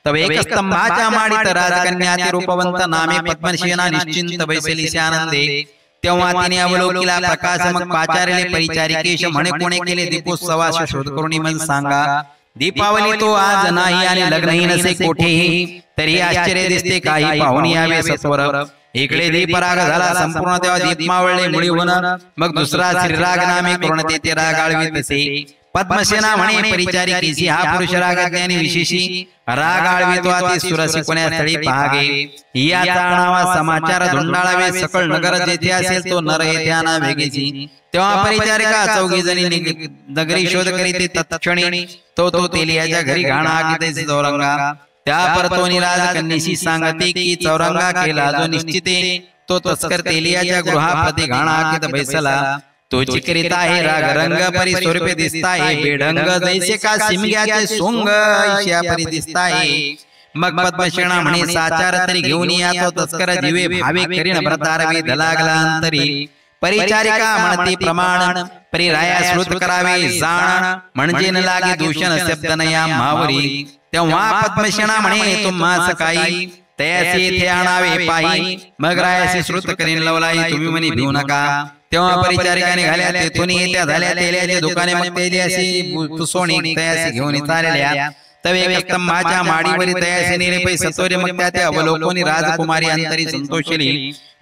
Speaker 1: तव एक स्तंभाच्या माडीत राजकन्याती रूपवंत नामे पद्मसेना निश्चिंत बैसलीसे आनंदे तेव्हा तिने अवलोकिला प्रकाश मग पाचारले परिचारिकेश म्हणे कोणे केले दीपोत्सवास शोध करुणी मन सांगा दीपावली तो आज नाही आणि लग्नही नसे कोठेही तरी आश्चर्य दिसते काही पाहून यावे सत्वर इकडे दीपराग झाला संपूर्ण तेव्हा दीप मावळले मुळी होण मग दुसरा श्रीराग नामे करुण ते राग आळवीतसे पद्मसेना म्हणे परिचारिकेसी हा पुरुष रागज्ञानी विशेषी राग आळवितो अति सुरसी कोण्या स्थळी पहागे याचा आणावा समाचार धुंडाळावे सकळ नगर जेथे असेल तो नर येथे आणा वेगेची तेव्हा परिचारिका 4 जणी नगरी शोध करीते तत्क्षणी तो तेलियाच्या घरी घाणा हाकिते चौरंगा त्या परतोनी राजकन्येशी सांगते की चौरंगा केला जो निश्चिते तो तस्कर तेलियाच्या गृहाप्रती घाणा हाकित बैसला तो चिकरिता आहे राग रंग परी स्वरूपे दिसताय बेढंग जैसे का सिमग्याचे सोंग ऐशा परी दिसताय मग पद्मसेना म्हणे साचार तरी घेऊन या तो तस्कर जीवे भावे करीन प्रतारवे दलागला अंतरी परिचारिका म्हणते प्रमाण परी राया श्रुत करावे जाण म्हणजे न लागे दूषण शब्द न या मावरी तेव्हा पद्मसेना म्हणे तुम्हा सकाळी तयासी येथे आणावे पायी मग रायाशी श्रुत करीन लवलाई तुम्ही म्हणे भिऊ नका तेव्हा परिचारिकाने घाल्या तेथून येत्या झाल्या तेल्याचे दुकाने मग तेल्याशी पुसोणी तयासी घेऊन चालल्या तवे एक स्तंभाच्या माडीवरी तयासी निरपै सतोरे मग त्या अवलोकनी राजकुमारी अंतरी संतोषली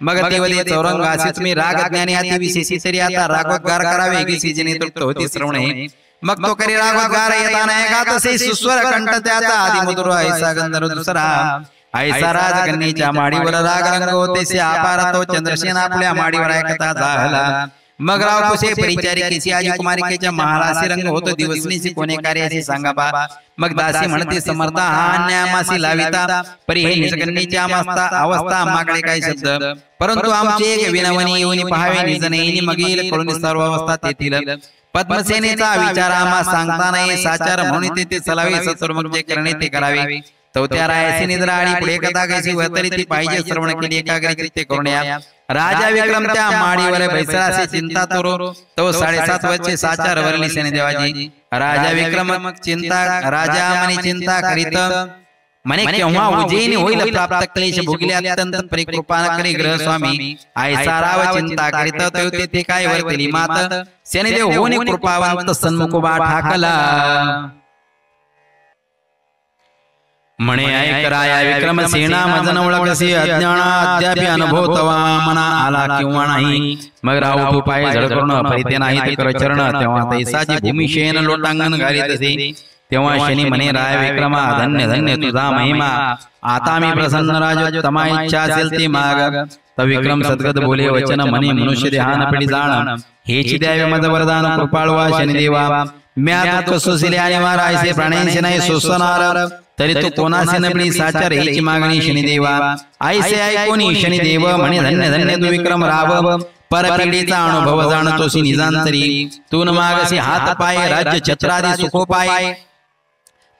Speaker 1: मग तेवले चौरंगासी तुम्ही राग ज्ञानी अति विशेषी तरी आता रागोद्गार करावे की सीजने तृप्त होती श्रवणे मग तो करी रागोद्गार येताना एका तसे सुस्वर कंठ त्याचा आदि मधुर ऐसा गंधर्व दुसरा ऐसा राजकन्येच्या माडीवर राग रंग होते से आपार तो चंद्रसेना आपल्या माडीवर ऐकता झाला मग राव कुसे परिचारिकेची आजी कुमारिकेच्या महालासी रंग होतो दिवसनीसी कोणे कार्याशी सांगा बा मग दासी म्हणते समर्था हा न्यामासी लाविता परी हे निजगणीची अवस्था आम्हाकडे काय शब्द परंतु आमचे एक विनवणी येऊन पहावे निजने मगील कळून सर्व अवस्था तेथील पद्मसेनेचा विचार आम्हा सांगता नाही साचार म्हणून ते चलावे सत्वर मग जे करणे ते करावे चौथ्या रायाची निद्रा आणि पुढे कथा कशी वतरी ती पाहिजे श्रवण केली एकाग्र ते करून या राजा विक्रम त्या माडीवर बैसरासे चिंता तोरो तो 7.5 वर्षे साचार वरली सेने देवाजी राजा विक्रम चिंता राजा मनी चिंता करीत मने केव्हा उज्जैनी होईल प्राप्त क्लेश भोगले अत्यंत परिकृपा करी ग्रह स्वामी ऐसा राव चिंता करीत ते काय वर्तली मात सेनेदेव होणे कृपावंत सन्मुखोबा ठाकला म्हणे ऐक राया विक्रम सेना मजन ओळखसी अज्ञाना अद्यापि अनुभव तवा मना आला किंवा नाही मग राव तू पाय झड करून फरिते नाही ते कर चरण तेव्हा तैसाची भूमी शेन लोटांगण घालीत असे तेव्हा शनी म्हणे राय विक्रमा धन्य धन्य तुझा महिमा आता मी प्रसन्न राज तमा इच्छा असेल ती माग तर विक्रम सद्गत बोले वचन म्हणे मनुष्य देहान पिढी जाण हेची द्यावे मद वरदान कृपाळवा शनिदेवा म्या दुःख सोसिले आणि मारायचे प्राण्यांचे नाही सोसणार तरी तू कोणासे नबळी साचार हेची मागणी शनिदेवा ऐसे ऐकोनी शनिदेव म्हणे धन्य धन्य तू विक्रम राव परपिढीचा अनुभव जाणतोसी निजांतरी तू न मागसी हात पाय राज्य छत्रादी सुखोपाय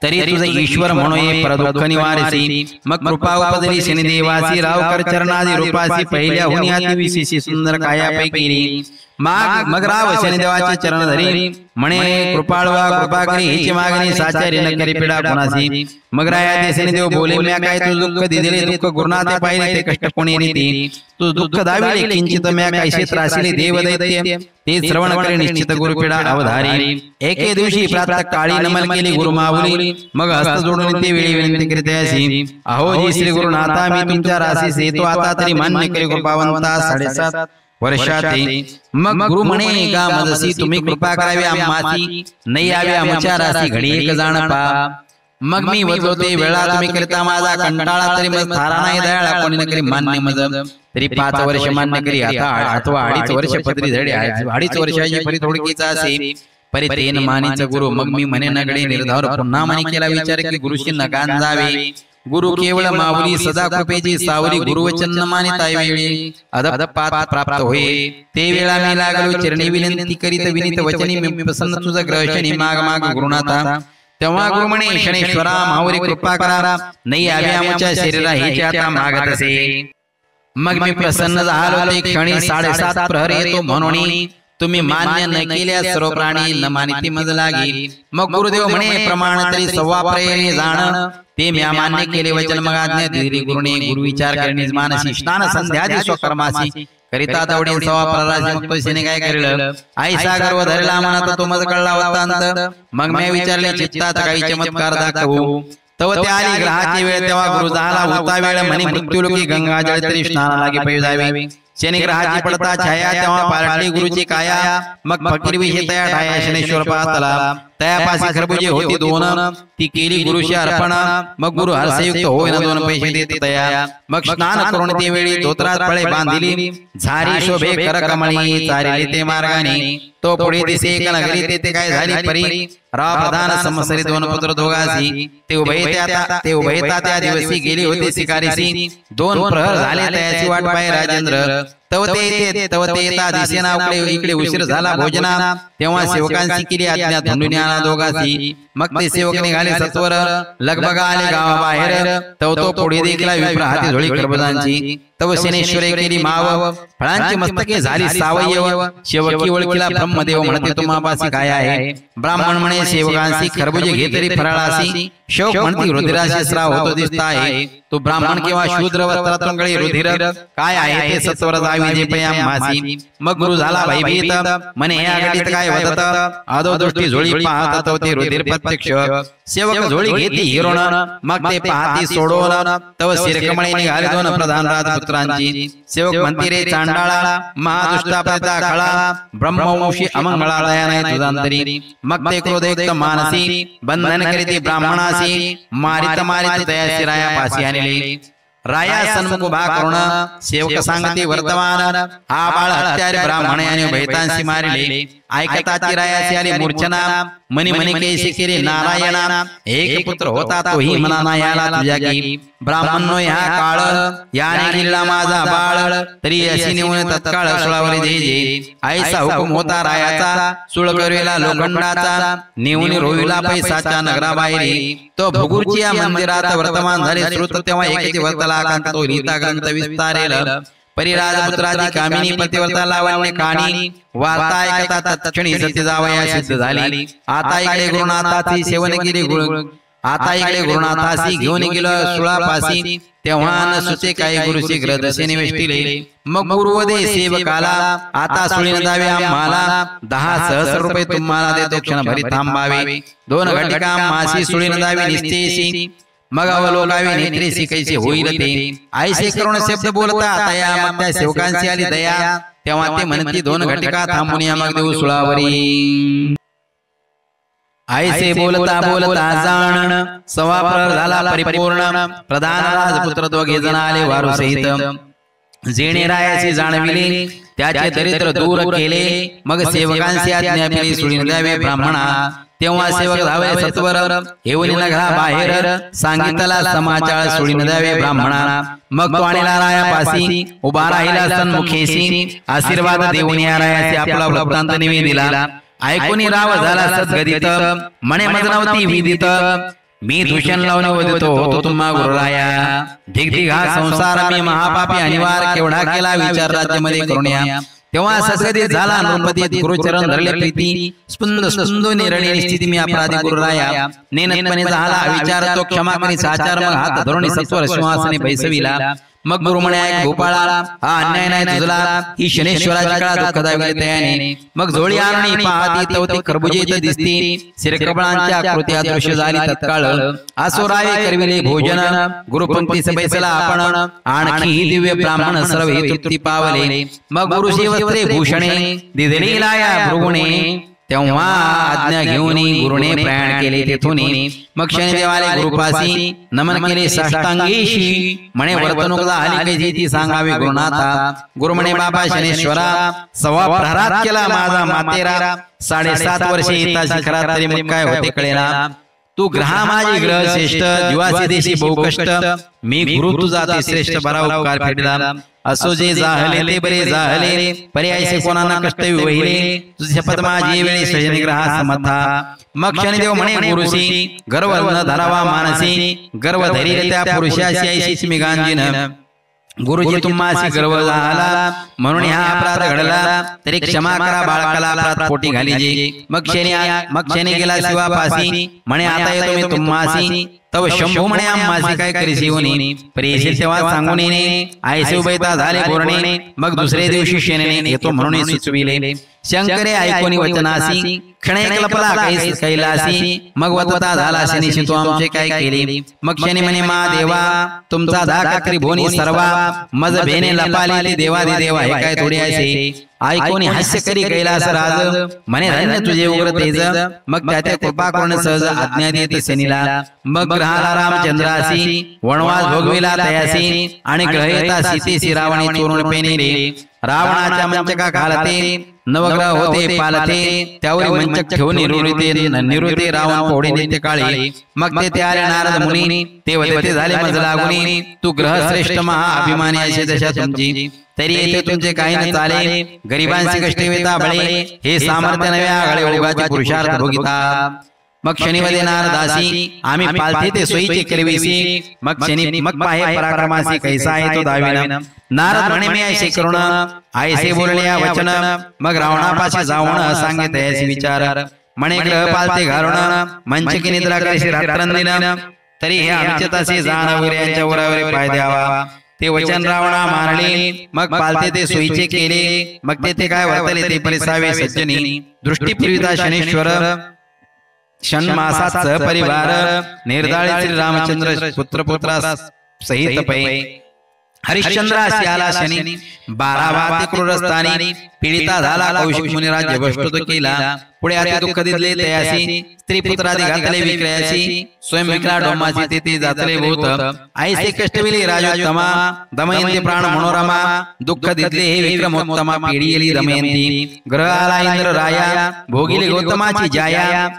Speaker 1: तरी तुझे ईश्वर म्हणून परदुःख निवारसी मग कृपा उपदली शनिदेवासी रावकर चरणादी रूपासी पहिल्या हुनी अति विशेष सुंदर कायापैकी मग राव शनिदेवाचे चरण धरी म्हणे कृपाळवा कृपा करी हिची मागणी साचारी न करी पिडा कोणासी मग राया शनिदेव बोले म्या काय तू दुःख दिले दुःख गुरुनाथे पाहिले ते कष्ट कोणी रीती तू दुःख दाविले किंचित म्या कैसे त्रासिले देव दैत्य ते श्रवण करे निश्चित गुरुपिडा अवधारी एके दिवशी प्रातः काळी नमन केली गुरु माऊली मग हस्त जोडून ते वेळी विनंती करीत अशी अहो जी श्री गुरुनाथा मी तुमच्या राशीस येतो आता तरी मान्य करी कृपावंता 7.5 वर्षाते मग गुरु म्हणे का मजसी तुम्ही कृपा करावी आम्हाची नाही यावे आमच्या राशी घडी एक जाण पा मग मी वजवते वेळा तुम्ही करता माझा कंटाळा तरी मग थारा नाही दयाळा कोणी न करी मान्य मज तरी 5 वर्ष मान्य करी आता अथवा 2.5 वर्ष पदरी धडे 2.5 वर्षाची परी थोडकीचा असे परी तेन मानीच गुरु मग मी म्हणे नगडे निर्धार पुन्हा मानी केला विचार की गुरुशी नगान जावे गुरु केवळ माऊली सदा कृपेची सावली गुरुवचन मानिता वेळी अदपात प्राप्त होय ते वेळा मी लागलो चरणी विनंती करीत विनीत वचनी मी प्रसन्न तुझा ग्रह शनी माग माग गुरुनाथा तेव्हा गुरु म्हणे शनेश्वरा माऊली कृपा करा नाही आवे आमच्या शरीरा हेची आता मागत असे मग मी प्रसन्न झालो ते क्षणी 7.5 प्रहर येतो म्हणून तुम्ही मान्य न केल्या सर्व प्राणी न मानिती मज लागी मग गुरुदेव म्हणे प्रमाण तरी 1.25 प्रहरी जाण ते म्या मान्य केले वचन मग आज्ञा दिली गुरुने गुरु विचार करणे मानसी स्नान संध्यादी स्वकर्मासी करिता दवडे 1.25 प्रहराची मग पैसेने काय करेल ऐसा गर्व धरला म्हणत तो मज कळला होता मग मी विचारले चित्तात काही चमत्कार दाखवू तव ते आली ग्रहाची वेळ तेव्हा गुरु झाला होता वेळ म्हणे मृत्यूलोकी गंगा जळ तरी स्नाना लागे पै जावे शनि ग्रहाची पडता छाया तेव्हा पालटली गुरुची काया मग फकीर विषय तया ठाया शनेश्वर पातला तयापासी खरबुजे होती 2 ती केली गुरुशी अर्पण मग गुरु हर्षयुक्त होय ना 2 पैसे देत तया मग स्नान करून ते वेळी धोत्रात फळे बांधिली झारी शोभे कर कमळी चारिली ते मार्गाने तो पुढे दिसे एक नगरी तेथे काय झाली परी राव प्रधान समसरी 2 पुत्र दोघासी ते उभयता त्या दिवशी गेली होती शिकारीसी 2 प्रहर झाले त्याची वाट पाय राजेंद्र तव ते येता दिसेना इकडे उशीर झाला भोजना तेव्हा सेवकांची केली आज्ञा धुंडून आणा दोघांची मग ते सेवक निघाले सत्वर लगबगा आले गावाबाहेर तव तो पुढे देखला विप्र हाती झोळी खरबुजांची तव शनेश्वरे केली माव फळांची मस्तके झाली सावयव शेवकी ओळखीला ब्रह्मदेव म्हणते तुम्हापासी काय आहे ब्राह्मण म्हणे सेवकांची खरबुजे घे तरी फराळासी शोक म्हणती रुधिराशी स्राव होतो दिसता आहे तो ब्राह्मण किंवा शूद्र वस्त्रातून गळे रुधिर काय आहे ते सत्वर जावी जे पयाम मासी मग गुरु झाला भयभीत म्हणे हे आगडीत काय होत आदो दृष्टी झोळी पाहत तव ते रुधिर प्रत्यक्ष सेवक झोळी घेती हिरोण मग ते पाहती सोडवण तव शिरकमळे निघाले 2 प्रधान राजपुत्रांची सेवक म्हणती रे चांडाळा महादुष्टा प्रता खळा ब्रह्मवंशी अमंगळालया नाही तुझांतरी मग ते क्रोधयुक्त मानसी बंधन करीती ब्राह्मणासी मारित तया शिराया पासी आणले राया सन्मुख उभा करून सेवक सांगती वर्तमान हा बाळ हत्यारे ब्राह्मण आणि भैतांशी मारिले ऐकताची रायाची आली मूर्छना मनी मनी कैसे केले नारायणा एक पुत्र होता तोही मनाना याला तुझ्या की ब्राह्मणनो ह्या काळ याने गेला माझा बाळ तरी अशी नेऊन तत्काळ सुळावर जे जे आईचा हुकुम होता रायाचा सुळ करवेला लोखंडाचा नेऊन रोविला पैसाच्या नगराबाहेरी तो भुगुरची या मंदिरात वर्तमान झाले श्रुत तेव्हा एकेची वर्तला कांत तो रीता ग्रंथ विस्तारेल परिराजपुत्राची कामिनी पतिव्रता लावण्य काणी वार्ता ऐकता तत्क्षणी सत्य जावया सिद्ध झाली आता इकडे गुरुनाथाची सेवन केली आता इकडे गुरुनाथासी घेऊन गेलो सुळापासी तेव्हा न सुचे काही गुरुची ग्रदसेने वेष्टिले मग गुरुवदे सेवकाला आता सुळीन जावे आम्हाला 10 सहस्र रुपये तुम्हाला देतो क्षणभरी थांबावे 2 घटिका मासी सुळीन जावी निश्चयसी मग अवलोकावे नेत्रेसी कैसे होईल ते ऐसे करून शब्द बोलता आता या मग त्या सेवकांची आली दया तेव्हा ते म्हणती 2 घटिका थांबून या मग देऊ सुळावरी ऐसे बोलता बोलता जाण सवा प्रहर झाला परिपूर्ण प्रधान राजपुत्र दोघे जण आले वारू सहित जेणे रायाची जाणविले त्याचे दरिद्र दूर केले मग सेवकांची आज्ञा केली सुळीन द्यावे ब्राह्मणा तेव्हा सेवक धावले सत्वर येऊन नगरा बाहेर सांगितला समाचार सुळीन द्यावे ब्राह्मणा मग तो आणला रायापासी उभा राहिला सन्मुखेशी आशीर्वाद देऊन या रायाचे आपला वृत्तांत निवेदिला ऐकून राव झाला सद्गदित मने मजनवती विदित मी दूषण लावून वदितो होतो तुम्हा गुरुराया ढिगढिग हा संसार मी महापापी अनिवार्य केवढा केला विचार राज्यामध्ये करुण्या तेव्हा सद्गदित झाला नृपतीत गुरुचरण धरले प्रीती स्पंद स्पंदो निरळी स्थिती मी अपराधी गुरुराया नेनपणे झाला विचार तो क्षमा करी साचार मग हात धरून सत्वर सिंहासने बैसविला मग गुरु म्हणे ऐक गोपाळा हा अन्याय नाही तुझला ही शनेश्वराची काळा दुःखदायी तयाने मग जोडी आणणी पाहती तवती खरबुजेत दिसती शिरकबळांच्या आकृती अदृश्य झाली तत्काळ आसोरावे करविले भोजन गुरुपंक्ती बैसला आपण आणखी दिव्य ब्राह्मण सर्व हे तृप्ती पावले मग गुरुशी वस्त्रे भूषणे दिदली लाया भृगुणे तेव्हा आज्ञा घेऊन गुरुने प्रयाण केले तेथून मग शनिदेवाले गुरुपासी नमन केले साष्टांगेशी म्हणे वर्तणूक झाली ती सांगावी गुरुनाथा गुरु म्हणे बाबा शनेश्वरा सवा प्रहरात केला माझा मातेरा 7.5 वर्षे येता शिखरात तरी मग काय होते कळेना तू ग्रहा माझी ग्रह श्रेष्ठ जीवाचे देशी बहुकष्ट मी गुरु तुझा ते श्रेष्ठ बरा उपकार फेडला असो जे जाहले ते बरे जाहले पर्यायसे कोणाना कष्ट वहिले तुझे शपथ माझी वेळी सजनी ग्रहा समथा मग शनिदेव म्हणे गुरुशी गर्व न धरावा मानसी गर्व धैर्य त्या पुरुषाशी ऐशीच मी गांजीन गुरुजी तुम्हाशी गर्व झाला म्हणून हा अपराध घडला तरी क्षमा करा बाळकाला अपराध पोटी घालीजे मग शनी गेला शिवापासी म्हणे आता येतो मी तुम्हासी तव शंभू म्हणे आम्हासी काय करीसी होणे परेशी तेव्हा सांगून येणे आयसे उभयता झाले बोरणे मग दुसरे दिवशी शेणे येतो म्हणून सुचविले शंकरे ऐकोनी वचनासी क्षणे कल्पला कैलासी मग वतता झाला शनीशी तो आमचे काय केले मग शनी म्हणे मा देवा तुमचा धाकरी भोनी सर्वा मज भेने लपाले देवादी देवा हे काय थोडे असे ऐकोनी हास्य करी कैलास राज म्हणे धन्य तुझे उग्र तेज मग त्याच्या कृपा करून सहज आज्ञा देते शनीला मग ग्रहाला रामचंद्रासी वनवास भोगविला तयासी आणि ग्रह येता सीतेशी रावणे चोरून पेनेले रावणाच्या मंचका घालते नवग्रह होते पालते त्यावर मंचक ठेवून निवृत्ते रावण पोढे नित्य काळी मग ते आले नारद मुनी ते वदते झाले मज लागुनी तू ग्रह श्रेष्ठ महा अभिमानी असे दशा तुमची तरी येथे तुमचे काही न चाले गरिबांची कष्टे वेता बळे हे सामर्थ्य नव्या आगळे ओगाचे पुरुषार्थ भोगिता मग शनिवदे नारदासी आम्ही पालथे ते सोयीचे केलविसी मग शनी मग पाहे पराक्रमासी कैसा आहे तो दाविना नारद म्हणे मी ऐसे करुण ऐसे बोलले या वचन मग रावणापाशी जाऊन सांगित ऐसे विचार म्हणे ग्रह पालते घालून मंचकी निद्रा कशी रात्रंदिन तरी हे आमच्याताशी जाण वगैरे यांच्या वरावर पाय द्यावा ते वचन रावणा मानले मग पालते ते सोयीचे केले मग ते काय वर्तले ते परिसावे सज्जनी दृष्टी फिरविता शनेश्वर षण्मासात सहपरिवार निर्दाळे श्री रामचंद्र पुत्रपुत्रा सहित पै हरिश्चंद्रासी आला शनी 12 ते क्रूरस्थानी पीडिता झाला कौशिक मुनी राज्य भ्रष्ट केला पुढे अति दुःख दिले तयासी स्त्री पुत्रादी घातले विक्रयासी स्वयं विकला डोमासी तेथे जातले भूत ऐसे कष्टविली राजोत्तमा दमयंती प्राण मनोरमा दुःख दिले हे विक्रमोत्तमा पीडिली दमयंती ग्रह आला इंद्र राया भोगिले गौतमाची जाया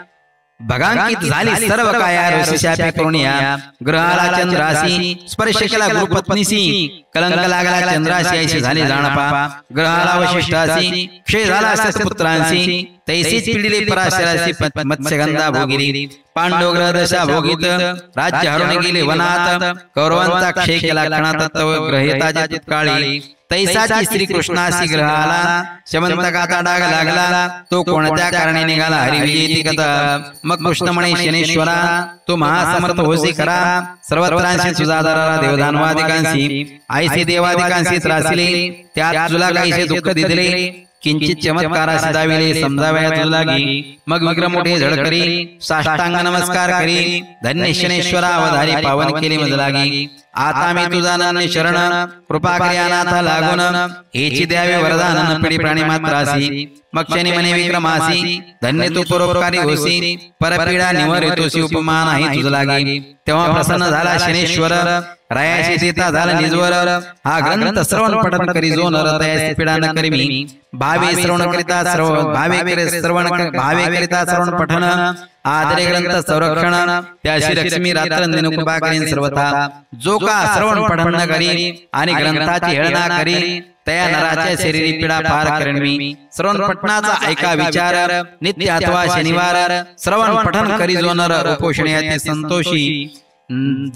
Speaker 1: भगांकित झाली सर्व काया ऋषिशापे करुणिया ग्रहाला चंद्रासी स्पर्श केला गुरुपत्नीसी कलंक लागला चंद्रासी ऐसे झाले जाणपा ग्रहाला वशिष्ठासी क्षय झाला सत्पुत्रांसी तैसीच पिढीले पराशरासी मत्स्यगंधा भोगिली पांडव ग्रह दशा भोगित राज्य हरून गेले वनात कौरवांचा क्षय केला क्षणात तव ग्रहिताचे तत्काळी तैसाची श्री कृष्णासी ग्रहाला शमंतकाचा डाग लागला तो कोणत्या कारणे निघाला हरिविजयी कथा मग कृष्ण म्हणे शनेश्वरा तू महासमर्थ होसी खरा सर्वत्रांशी तुझा आधाराला देवदानवादिकांशी आईसे देवादिकांशी त्रासिले त्यात तुला काहीसे दुःख दिले किंचित चमत्कारासी दाविले समजावया तुझ लागी मग विक्रम मोठे झळकरी साष्टांग नमस्कार करी धन्य शनेश्वरा अवधारी पावन केले मज लागी आता मी तुझा नाम शरण कृपा करी अनाथा लागून हेची द्यावे वरदान पिढी प्राणी मात्रासी मग शनी म्हणे विक्रमासी धन्य तू परोपकारी होसी परपीडा निवारितोसी उपमा नाही तुझ लागी तेव्हा प्रसन्न झाला शनेश्वर रायाशी देता झाला निजवर हा ग्रंथ श्रवण पठन करी जो नर तयासी पीडा न करी मी भावे श्रवण करिता श्रवण पठन आदरे ग्रंथ संरक्षण त्याशी लक्ष्मी रात्रंदिन कृपा करीन सर्वथा जो का श्रवण पठन न करी आणि ग्रंथाची हेळना करी तया नराच्या शरीरी पीडा पार करेन मी श्रवण पठणाचा ऐका विचार नित्य अथवा शनिवार श्रवण पठन करी जो नर उपोषणाचे संतोषी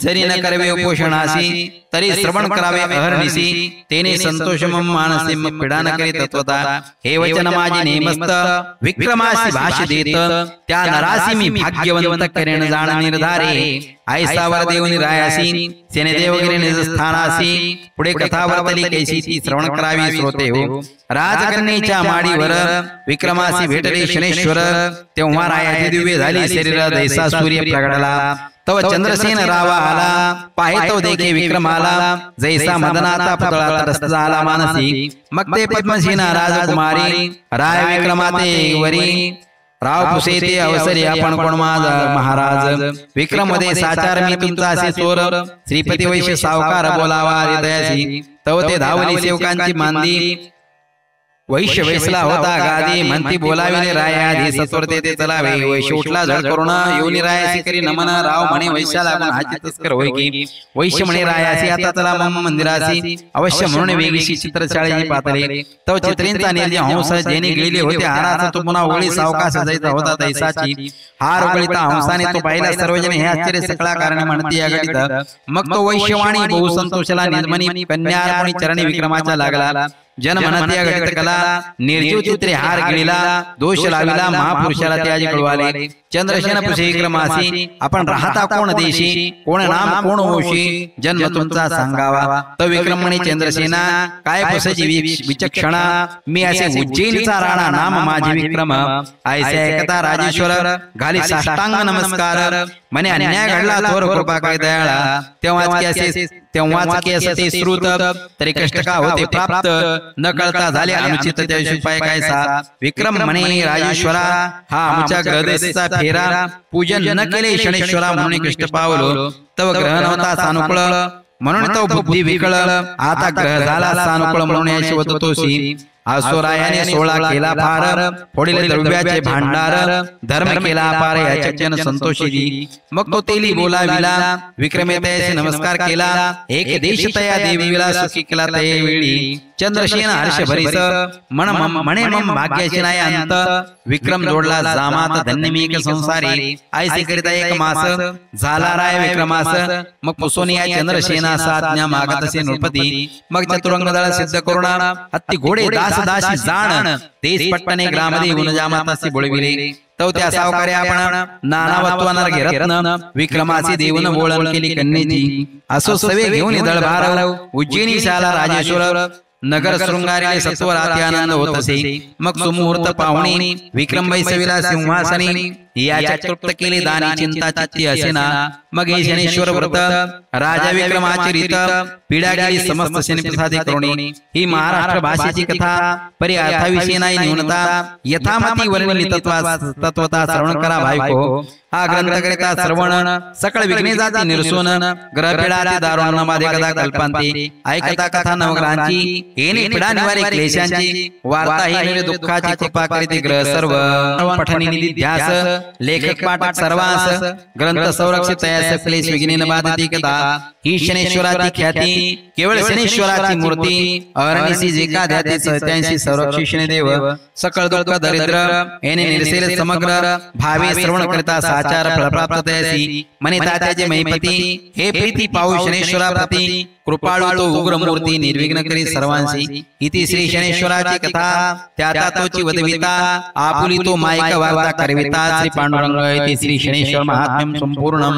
Speaker 1: जरी न करवे उपोषणासी तरी श्रवण करावे अहर्निशी तेने संतोष मम मानसे मग पीडा न करी तत्वता हे वचन माझे नेमस्त विक्रमासी भाष देत त्या नरासी मी भाग्यवंत करेन जाण निर्धारे ऐसावर देवनी रायासी सेनेदेव वगैरे निज स्थानासी पुढे कथा वर्तली कैसी ती श्रवण करावी श्रोते हो राजकन्येच्या माडीवर विक्रमासी भेटले शनेश्वर तेव्हा रायाची दिव्य झाली शरीर दैसा सूर्य प्रगडला तव चंद्रसेन रावा आला पाहे तो देखे विक्रमाला जैसा मदनाचा पुतळा त्रस्त झाला मानसी मग ते पद्मसेना राजकुमारी राय विक्रमाते वरी राव पुसेते अवसरी आपण कोण माझा महाराज विक्रम मध्ये साचार मी तुमचा असे चोर श्रीपती वैश्य सावकार बोलावा हृदयासी तव ते धावली सेवकांची मांदी वैश्य वैसला होता गादी म्हणती बोलाविले रायाधी सत्वरते ते चलावे वैश्य उठला झड करून येऊनी रायासी करी नमन राव म्हणे वैश्या लागून हाची तस्कर होय की वैश्य म्हणे रायासी आता चला मम मंदिरासी अवश्य म्हणून वेगळीशी चित्रशाळेची पातळी तो चित्रींचा निर्जय हंस जेने गिळले होते हाराचा तो पुन्हा ओळी सावका सजायचा होता तैसाची हार उगळीता हंसाने तो पाहिला सर्वजण हे आश्चर्य सकळा कारणे म्हणते या गणित मग तो वैश्यवाणी बहु संतोषला निर्मणी कन्यार्पणी चरणी विक्रमाचा लागला जन म्हणत या घटित कला निर्जीव चित्रे हार गिळीला दोष लाविला महापुरुषाला ते आजी कळवाले चंद्रसेन पुषे विक्रमासी आपण राहता कोण देशी कोण नाम कोण होशी जन्म तुमचा सांगावा तो विक्रम म्हणे चंद्रसेना काय पुसाची विचक्षणा मी असे उज्जैनचा राणा नाम माझे विक्रम ऐसे ऐकता राजेश्वर घाली साष्टांग नमस्कार म्हणे अन्याय घडला थोर कृपा काय दयाळा तेव्हाच की असते श्रुत तरी कष्ट का होते प्राप्त न कळता झाले अनुचित त्याविषयी उपाय कायसा विक्रम म्हणे राजेश्वरा हा आमच्या ग्रहदेशाचा फेरा पूजन न केले शनेश्वरा म्हणून कष्ट पावलो तव ग्रह नव्हता सानुकूळ म्हणून तो बुद्धी विकळ आता ग्रह झाला सानुकूळ म्हणून याशी वततोसी आसुरायाने 16 केला फार फोडिले द्रव्याचे भांडार धर्म केला अपार याचन संतोषी मग तो तेली बोलाविला विक्रमे तयाचे नमस्कार केला एक देश तया देवीला सुखी केला तया वेळी चंद्रसेन हर्ष भरीस म्हणे मम भाग्याची नाही अंत विक्रम जोडला जामात धन्य मी एक संसारी ऐसे करिता एक मास झाला राय विक्रमास मग पुसोनिया चंद्रसेना साज्ञा मागत असे नृपती मग चतुरंग दळ सिद्ध करून हत्ती घोडे दास दासी जाण देश पट्टने ग्रामदेव जामातासी बोलविले तो त्या सावकारे आपण नानावत्वानार घेरत्न विक्रमासी देवन बोळण केली कन्येची असो सवे घेऊन दळभार उज्जैनी शाला राजेश्वर नगर शृंगारीले सत्वर अति आनंद होत असे मग सुमुहूर्त पाहुणे विक्रम बैसविला सिंहासनी याच्या तृप्त केले दानी चिंता चित्ती असेना मग हे शनेश्वर व्रत राजा विक्रमाचरित पीडागिरी समस्त शनिप्रसादी करुणी। ही महाराष्ट्र भाषेची कथा परी अर्थाविषयी नाही न्यूनता यथामती वर्णिली तत्वता श्रवण करा भाविको। हा ग्रंथ करिता श्रवण सकळ विघ्ने जाती निरसून ग्रह पीडाती दारुण बाधे कदा कल्पांती। ऐकता कथा नवग्रहांची येणे पीडा निवारे क्लेशांची वार्ता ही दुःखाची कृपा करीती ग्रह सर्व। पठनी निधी ध्यास लेखक पाठक सर्वांस ग्रंथ संरक्षित तयास क्लेश विघ्ने न बाधती कथा। ही शनेश्वराची ख्याती केवळ शनेश्वराची मूर्ती अरणीसी जे का ध्याती सत्यांशी संरक्षित शनिदेव। सकळ दुःख दरिद्र येणे निरसेल समग्र भावे श्रवण करता साचार फलप्राप्त तयासी। मने तात्याचे महिपती हे प्रीती पाहू शनेश्वरा प्रती कृपाळू तो उग्र मूर्ती निर्विघ्न करी सर्वांशी। इति श्री शनेश्वराची कथा त्याता तोची वदविता आपुली तो मायक वार्ता करविता। श्री पांडुरंग इति श्री शनेश्वर महात्म्यम संपूर्णम।